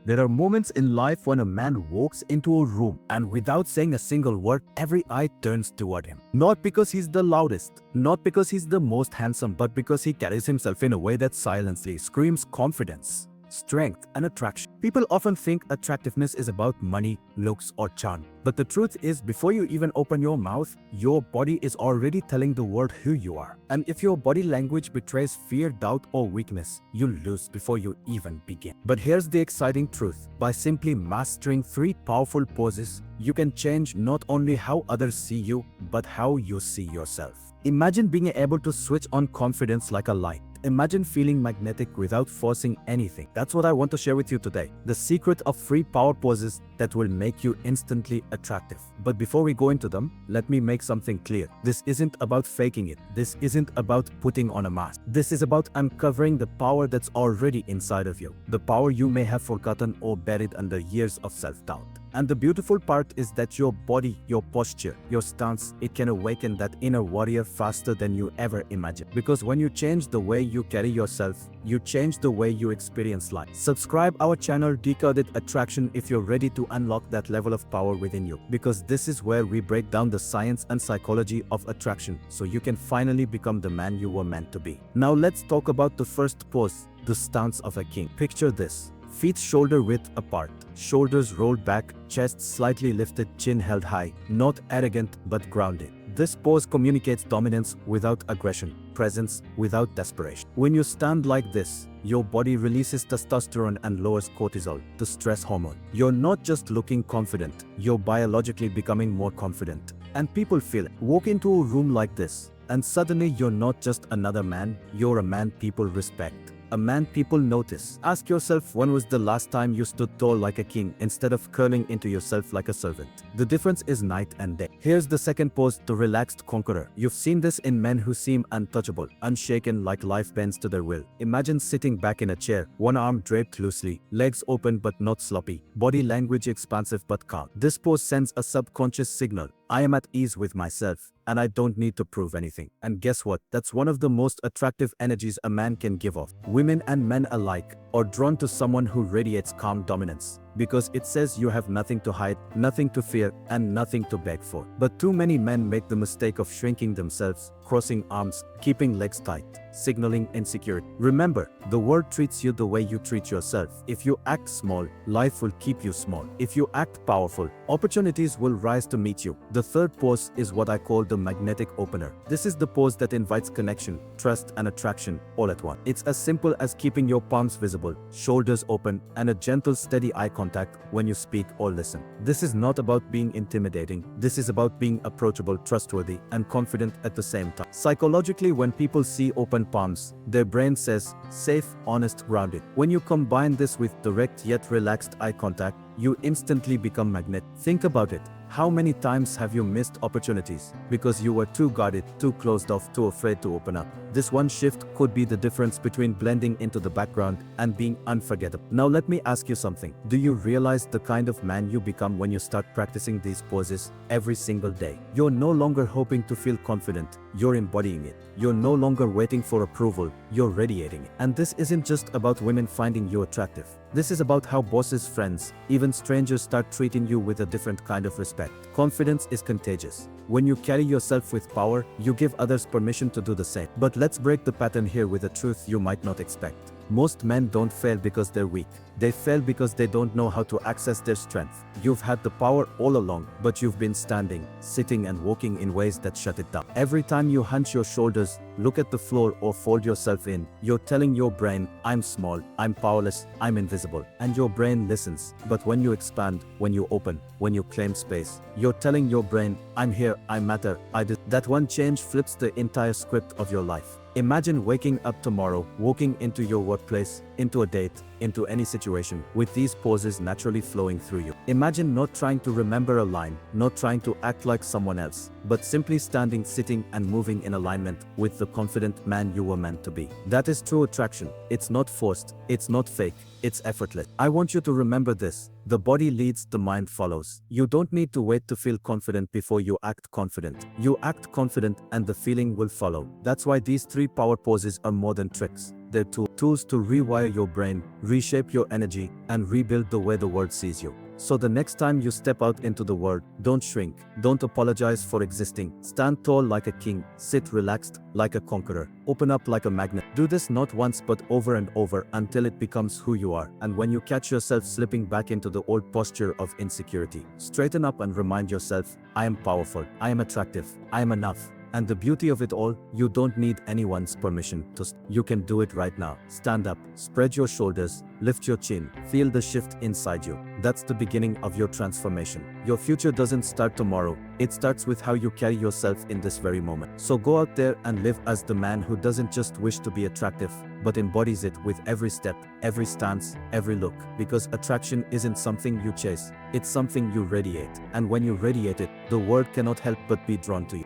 There are moments in life when a man walks into a room and without saying a single word, every eye turns toward him. Not because he's the loudest, not because he's the most handsome, but because he carries himself in a way that silently screams confidence, strength, and attraction. People often think attractiveness is about money, looks, or charm. But the truth is, before you even open your mouth, your body is already telling the world who you are. And if your body language betrays fear, doubt, or weakness, you lose before you even begin. But here's the exciting truth. By simply mastering 3 powerful poses, you can change not only how others see you, but how you see yourself. Imagine being able to switch on confidence like a light. Imagine feeling magnetic without forcing anything. That's what I want to share with you today. The secret of 3 power poses that will make you instantly attractive. But before we go into them, let me make something clear. This isn't about faking it. This isn't about putting on a mask. This is about uncovering the power that's already inside of you. The power you may have forgotten or buried under years of self-doubt. And the beautiful part is that your body, your posture, your stance, it can awaken that inner warrior faster than you ever imagined. Because when you change the way you carry yourself, you change the way you experience life. Subscribe our channel Decoded Attraction if you're ready to unlock that level of power within you. Because this is where we break down the science and psychology of attraction so you can finally become the man you were meant to be. Now let's talk about the first pose, the stance of a king. Picture this. Feet shoulder width apart, shoulders rolled back, chest slightly lifted, chin held high, not arrogant but grounded. This pose communicates dominance without aggression, presence without desperation. When you stand like this, your body releases testosterone and lowers cortisol, the stress hormone. You're not just looking confident, you're biologically becoming more confident. And people feel it. Walk into a room like this, and suddenly you're not just another man, you're a man people respect. A man people notice. Ask yourself, when was the last time you stood tall like a king instead of curling into yourself like a servant? The difference is night and day. Here's the second pose, the relaxed conqueror. You've seen this in men who seem untouchable, unshaken, like life bends to their will. Imagine sitting back in a chair, one arm draped loosely, legs open but not sloppy, body language expansive but calm. This pose sends a subconscious signal. I am at ease with myself, and I don't need to prove anything. And guess what? That's one of the most attractive energies a man can give off. Women and men alike are drawn to someone who radiates calm dominance, because it says you have nothing to hide, nothing to fear, and nothing to beg for. But too many men make the mistake of shrinking themselves, crossing arms, keeping legs tight, signaling insecurity. Remember, the world treats you the way you treat yourself. If you act small, life will keep you small. If you act powerful, opportunities will rise to meet you. The third pose is what I call the magnetic opener. This is the pose that invites connection, trust, and attraction all at once. It's as simple as keeping your palms visible, shoulders open, and a gentle, steady eye contact when you speak or listen. This is not about being intimidating. This is about being approachable, trustworthy, and confident at the same time. Psychologically, when people see open palms, their brain says, safe, honest, grounded. When you combine this with direct yet relaxed eye contact, you instantly become magnetic. Think about it. How many times have you missed opportunities because you were too guarded, too closed off, too afraid to open up? This one shift could be the difference between blending into the background and being unforgettable. Now let me ask you something. Do you realize the kind of man you become when you start practicing these poses every single day? You're no longer hoping to feel confident, you're embodying it. You're no longer waiting for approval, you're radiating it. And this isn't just about women finding you attractive. This is about how bosses, friends, even strangers start treating you with a different kind of respect. Confidence is contagious. When you carry yourself with power, you give others permission to do the same. But let's break the pattern here with a truth you might not expect. Most men don't fail because they're weak. They fail because they don't know how to access their strength. You've had the power all along, but you've been standing, sitting, and walking in ways that shut it down. Every time you hunch your shoulders, look at the floor, or fold yourself in, you're telling your brain, I'm small, I'm powerless, I'm invisible. And your brain listens. But when you expand, when you open, when you claim space, you're telling your brain, I'm here, I matter, I did. That one change flips the entire script of your life. Imagine waking up tomorrow, walking into your workplace, into a date, into any situation, with these poses naturally flowing through you. Imagine not trying to remember a line, not trying to act like someone else, but simply standing, sitting, and moving in alignment with the confident man you were meant to be. That is true attraction. It's not forced, it's not fake, it's effortless. I want you to remember this. The body leads, the mind follows. You don't need to wait to feel confident before you act confident. You act confident and the feeling will follow. That's why these 3 power poses are more than tricks. They're tools to rewire your brain, reshape your energy, and rebuild the way the world sees you. So the next time you step out into the world, don't shrink, don't apologize for existing. Stand tall like a king, sit relaxed like a conqueror, open up like a magnet. Do this not once but over and over until it becomes who you are. And when you catch yourself slipping back into the old posture of insecurity, straighten up and remind yourself, I am powerful, I am attractive, I am enough. And the beauty of it all, you don't need anyone's permission to you can do it right now. Stand up, spread your shoulders, lift your chin, feel the shift inside you. That's the beginning of your transformation. Your future doesn't start tomorrow, it starts with how you carry yourself in this very moment. So go out there and live as the man who doesn't just wish to be attractive, but embodies it with every step, every stance, every look. Because attraction isn't something you chase, it's something you radiate. And when you radiate it, the world cannot help but be drawn to you.